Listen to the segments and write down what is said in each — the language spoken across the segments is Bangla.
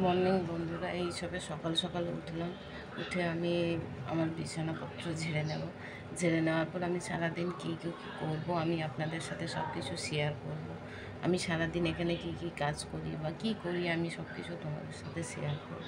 মর্নিং বন্ধুরা, এই সবে সকাল সকাল উঠলাম। উঠে আমি আমার বিছানাপত্র ঝেড়ে নেব। ঝেড়ে নেওয়ার পর আমি সারাদিন কী কী করবো আমি আপনাদের সাথে সব কিছু শেয়ার করব। আমি সারাদিন এখানে কি কি কাজ করি বা কী করি আমি সব কিছু তোমাদের সাথে শেয়ার করব।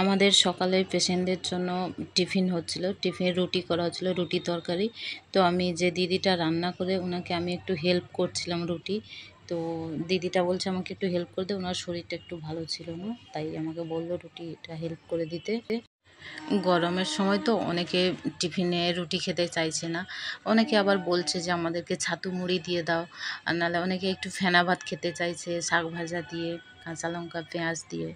আমাদের সকালে পেশেন্টদের জন্য টিফিন হচ্ছিল, টিফিন রুটি করা হচ্ছিল, রুটি তরকারি। তো আমি যে দিদিটা রান্না করে ওনাকে আমি একটু হেল্প করছিলাম রুটি। তো দিদিটা বলছে আমাকে একটু হেল্প করে দে, ওনার শরীরটা একটু ভালো ছিল না, তাই আমাকে বললো রুটিটা হেল্প করে দিতে। গরমের সময় তো অনেকে টিফিনে রুটি খেতে চাইছে না, অনেকে আবার বলছে যে আমাদেরকে ছাতু মুড়ি দিয়ে দাও, আর নাহলে অনেকে একটু ফেনা ভাত খেতে চাইছে শাক ভাজা দিয়ে, কাঁচা লঙ্কা পেঁয়াজ দিয়ে।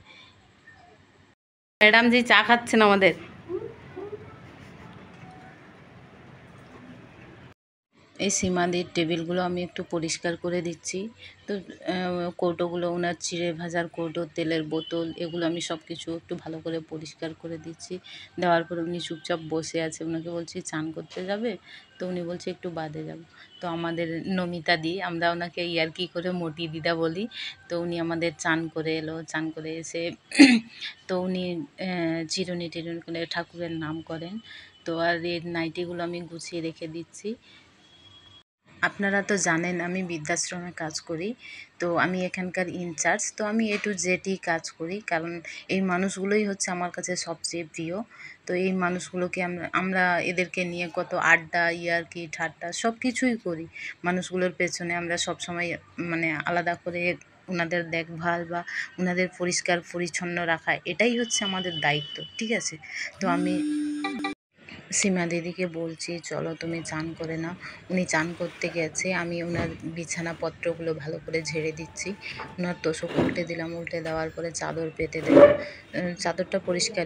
ম্যাডাম জি চা খাচ্ছেন আমাদের। এই সীমাদির টেবিলগুলো আমি একটু পরিষ্কার করে দিচ্ছি। তো কৌটোগুলো, ওনার চিড়ে ভাজার কৌটো, তেলের বোতল, এগুলো আমি সব কিছু একটু ভালো করে পরিষ্কার করে দিচ্ছি। দেওয়ার পরে উনি চুপচাপ বসে আছে, ওনাকে বলছি চান করতে যাবে, তো উনি বলছে একটু বাদে যাব। তো আমাদের নমিতা দি, আমরা ওনাকে ইয়ার্কি করে মোটি দিদা বলি। তো উনি আমাদের চান করে এলো, চান করে এসে তো উনি চিরুনি টিরুনি করে ঠাকুরের নাম করেন। তো আর এর নাইটিগুলো আমি গুছিয়ে রেখে দিচ্ছি। আপনারা তো জানেন আমি বৃদ্ধাশ্রমে কাজ করি, তো আমি এখানকার ইনচার্জ। তো আমি A to Z কাজ করি, কারণ এই মানুষগুলোই হচ্ছে আমার কাছে সবচেয়ে প্রিয়। তো এই মানুষগুলোকে আমরা এদেরকে নিয়ে কত আড্ডা, ইয়ার্কি, ঠাট্টা সব কিছুই করি। মানুষগুলোর পেছনে আমরা সবসময় মানে আলাদা করে ওনাদের দেখভাল বা ওনাদের পরিষ্কার পরিচ্ছন্ন রাখা, এটাই হচ্ছে আমাদের দায়িত্ব, ঠিক আছে? তো আমি সীমা দিদিকে বলছি চলো তুমি চান করে নাও। উনি চান করতে গেছে, আমি ওনার বিছানাপত্রগুলো ভালো করে ঝেড়ে দিচ্ছি। ওনার তোষক উল্টে দিলাম, উল্টে দেওয়ার পরে চাদর পেতে দেবো। চাদরটা পরিষ্কার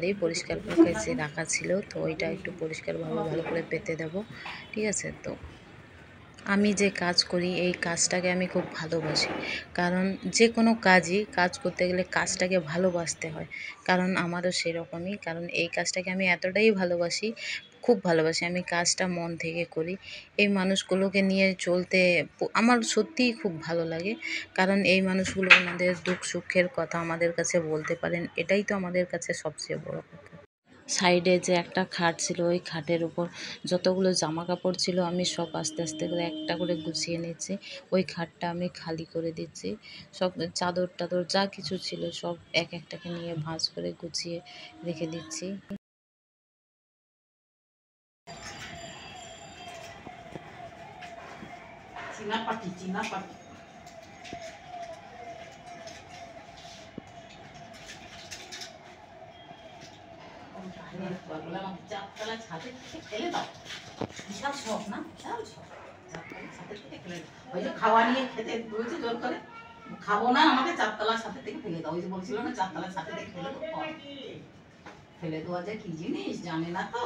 করে কাছে রাখা ছিল, তো ওইটা একটু পরিষ্কারভাবে ভালো করে পেতে দেবো, ঠিক আছে? তো আমি যে কাজ করি এই কাজটাকে আমি খুব ভালোবাসি, কারণ যে কোনো কাজ করতে গেলে কাজটাকে ভালোবাসতে হয়। কারণ আমারও সেরকমই, কারণ এই কাজটাকে আমি এতটাই ভালোবাসি, খুব ভালোবাসি। আমি কাজটা মন থেকে করি। এই মানুষগুলোকে নিয়ে চলতে আমার সত্যিই খুব ভালো লাগে, কারণ এই মানুষগুলো ওনাদের দুঃখ সুখের কথা আমাদের কাছে বলতে পারেন, এটাই তো আমাদের কাছে সবচেয়ে বড় কথা। সাইডে যে একটা খাট ছিল, ওই খাটের উপর যতগুলো জামা কাপড় ছিল আমি সব আস্তে আস্তে করে একটা করে গুছিয়ে নিচ্ছি। ওই খাটটা আমি খালি করে দিচ্ছি, সব চাদর টাদর যা কিছু ছিল সব এক একটাকে নিয়ে ভাঁজ করে গুছিয়ে রেখে দিচ্ছি। চারতলা ছাদের থেকে ফেলে দাও, বিশাল শখ না, বিশাল শখ। চারতলা ছাদের থেকে ফেলে দাও, ওই যে খাওয়া নিয়ে খেতে বলছে জোর করে, খাবো না আমাকে চারতলা ছাদের থেকে ফেলে দাও। ওই যে বলছিল না চারতলা ছাদের থেকে ফেলে দাও, ফেলে দেওয়া যায় কি জিনিস জানে না তো।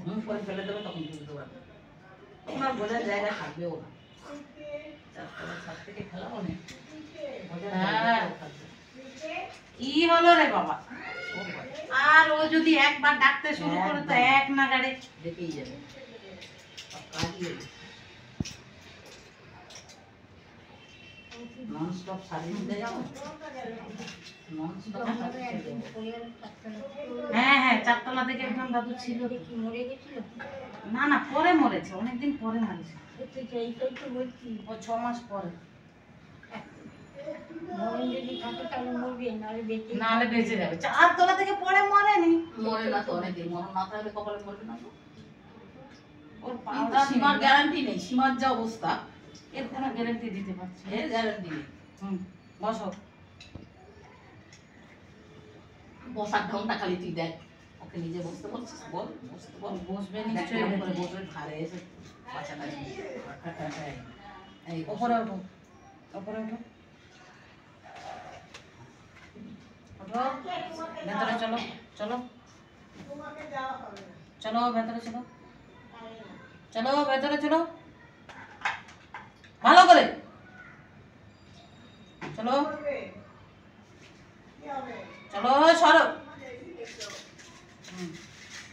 ঘুম করে ফেলে দেবে তখন বুঝতে পারবে, তখন আর বোঝার জায়গা থাকবেও না। চারতলা ছাদ থেকে ফেলা মানে কি হলো রে বাবা। আর ও যদি একবার ডাকতে শুরু করে তো এক নাগাড়ে দেখেই যাবে। ননস্টপ শাড়ি নিতে যাবো, হ্যাঁ হ্যাঁ চারতলা থেকে একদম দাদু ছিল। মরে গেছিল? না না পরে মরেছে, অনেকদিন পরে মরেছে, ও 6 মাস পরে। নাহলে বেঁচে যাবে। 4 তলা থেকে পড়ে মরেনি। মরে না তো, অনেকদিন মরণ না থাকলে কপালে মরবে না তো। ওর পাওয়ার সীমার গ্যারান্টি নেই, সীমার যা অবস্থা এর কোনো গ্যারান্টি দিতে পারছি না। এর গ্যারান্টি নেই। বসো। বসার ঢংটা খালি তুই দেখ, ওকে নিজে বসতে বলছিস, বল বসতে বল। বসবে দেখ নিশ্চয়ই। কেমন করে বসবে, ধারে এসে পাছাটা দিয়ে। এই ওপরে ওঠো, ওপরে ওঠো, ওঠো, ভেতরে চলো, চলো, চলো ভেতরে চলো, চলো ভেতরে চলো, ভালো করে চলো, চলো সরো,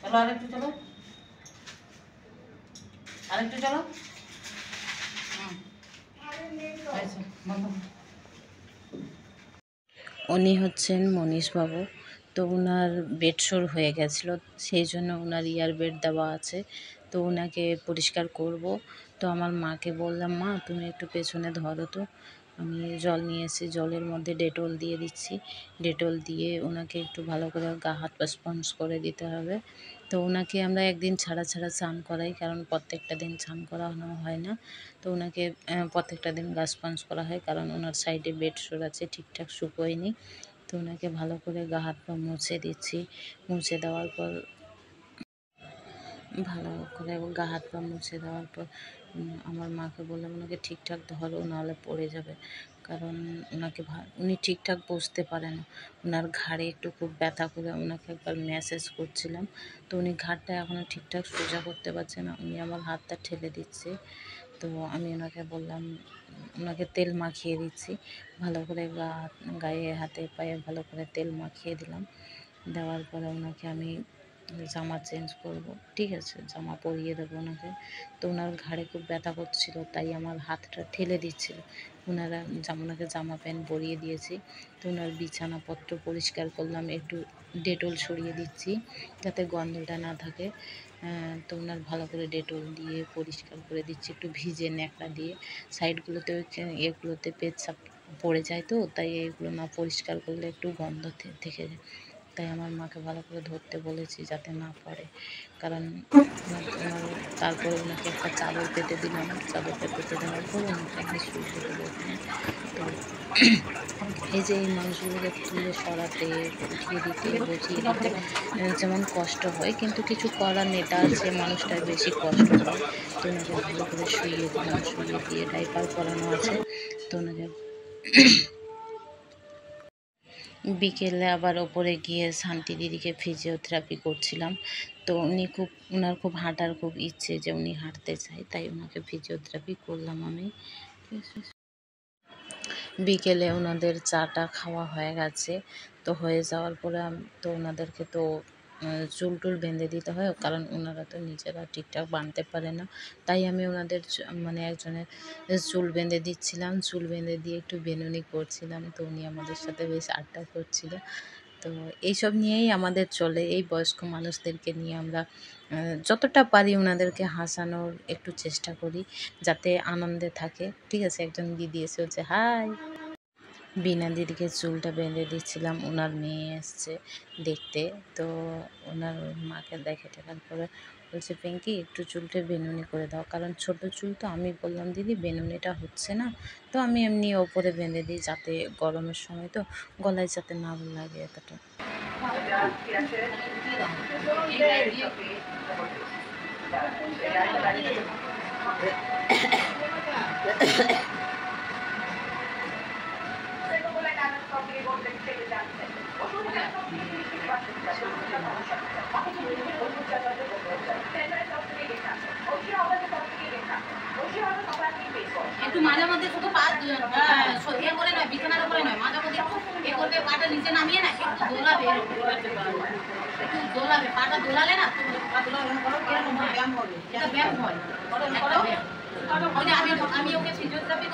চলো আরেকটু চলো, আরেকটু চলো, হয়েছে, বন্ধ। উনি হচ্ছেন মনীশবাবু। তো ওনার বেডশোর হয়ে গেছিলো, সেই জন্য ওনার ইয়ার বেড দেওয়া আছে। তো ওনাকে পরিষ্কার করব। তো আমার মাকে বললাম, মা তুমি একটু পেছনে ধরো তো, আমি জল নিয়ে এসে জলের মধ্যে ডেটল দিয়ে দিচ্ছি। ডেটল দিয়ে ওনাকে একটু ভালো করে গা হাত পা স্পঞ্জ করে দিতে হবে। তো ওনাকে আমরা একদিন ছাড়া ছাড়া স্নান করাই, কারণ প্রত্যেকটা দিন স্নান করানো হয় না। তো ওনাকে প্রত্যেকটা দিন গা স্পঞ্জ করা হয়, কারণ ওনার সাইডে বেডশোর আছে, ঠিকঠাক শুকোয়নি। তো ওনাকে ভালো করে গা হাত পা মুছে দিচ্ছি। মুছে দেওয়ার পর ভালো করে গা হাত পা মুছে দেওয়ার পর আমার মাকে বললাম, ওনাকে ঠিকঠাক ধরো, নাহলে পড়ে যাবে। কারণ ওনাকে উনি ঠিকঠাক বসতে পারে না, ওনার ঘাড়ে একটু খুব ব্যথা করে। ওনাকে একবার ম্যাসেজ করছিলাম, তো উনি ঘাড়টা এখনও ঠিকঠাক সোজা করতে পারছে না, উনি আমার হাতটা ঠেলে দিচ্ছে। তো আমি ওনাকে বললাম, ওনাকে তেল মাখিয়ে দিচ্ছি, ভালো করে গায়ে হাতে পায়ে ভালো করে তেল মাখিয়ে দিলাম। দেওয়ার পরে ওনাকে আমি জামা চেঞ্জ করব, ঠিক আছে, জামা পরিয়ে দেবো ওনাকে। তো ওনার ঘাড়ে খুব ব্যথা করছিল, তাই আমার হাতটা ঠেলে দিচ্ছিল। ওনাকে জামা প্যান্ট পরিয়ে দিয়েছি। তো ওনার বিছানাপত্র পরিষ্কার করলাম, একটু ডেটল ছড়িয়ে দিচ্ছি যাতে গন্ধটা না থাকে। তো ওনার ভালো করে ডেটল দিয়ে পরিষ্কার করে দিচ্ছি, একটু ভিজে ন্যাকড়া দিয়ে। সাইডগুলোতেও এগুলোতে পেচ্ছাপ পড়ে যায়, তো তাই এগুলো না পরিষ্কার করলে একটু গন্ধ থেকে যায়। তাই আমার মাকে ভালো করে ধরতে বলেছি যাতে না পড়ে। কারণ তারপরে ওনাকে একটা চাদর পেতে দিলাম, চাদরটা পেতে দেওয়ার পর ওনাকে আমি শুয়ে দেবো ওখানে। তো এই যে এই মানুষগুলোকে তুলে সরাতে, উঠিয়ে দিতে, বসিয়ে দিতে যেমন কষ্ট হয়, কিন্তু কিছু করার নেই, তার যে মানুষটার বেশি কষ্ট হয়। তো ওনাকে ভালো করে শুইয়ে দিলাম, শুইয়ে দিয়ে ডাইপার পরানো আছে। তো ওনাকে বিকেলে আবার ওপরে গিয়ে শান্তি দিদিকে ফিজিওথেরাপি করছিলাম। তো ওনার খুব হাঁটার খুব ইচ্ছে যে উনি হাঁটতে চায়, তাই ওনাকে ফিজিওথেরাপি করলাম আমি। বিকেলে ওনাদের চাটা খাওয়া হয়ে গেছে। তো হয়ে যাওয়ার পরে তো ওনাদেরকে তো চুল টুল বেঁধে দিতে হয়, কারণ ওনারা তো নিজেরা ঠিকঠাক বাঁধতে পারে না। তাই আমি ওনাদের মানে একজনের চুল বেঁধে দিচ্ছিলাম, চুল বেঁধে দিয়ে একটু বেনুনি করছিলাম। তো উনি আমাদের সাথে বেশ আড্ডা করছিল। তো এইসব নিয়েই আমাদের চলে, এই বয়স্ক মানুষদেরকে নিয়ে আমরা যতটা পারি ওনাদেরকে হাসানোর একটু চেষ্টা করি, যাতে আনন্দে থাকে, ঠিক আছে। একজন দিদি এসে হচ্ছে, হাই। বিনা দিদিকে চুলটা বেঁধে দিচ্ছিলাম, ওনার মেয়ে এসছে দেখতে। তো ওনার মাকে দেখে টেকার পরে বলছে, পিঙ্কি একটু চুলটা বেনুনি করে দাও, কারণ ছোট চুল। তো আমি বললাম, দিদি বেনুনিটা হচ্ছে না, তো আমি এমনি ওপরে বেঁধে দিই, যাতে গরমের সময় তো গলায় যাতে না লাগে এতটা। একটু মাঝে মধ্যে শুধু পা ইয়ে করে নয়, বিছানার উপরে নয়, মাঝে মধ্যে একটু এ করবে, পাটা নিচে নামিয়ে না একটু দোলাবে, একটু দোলাবে, পাটা দোলালে না পা দোলাবে, এরকম ব্যায়াম হবে, এটা ব্যায়াম হয়। আমি ওকে ফিজিওথেরাপি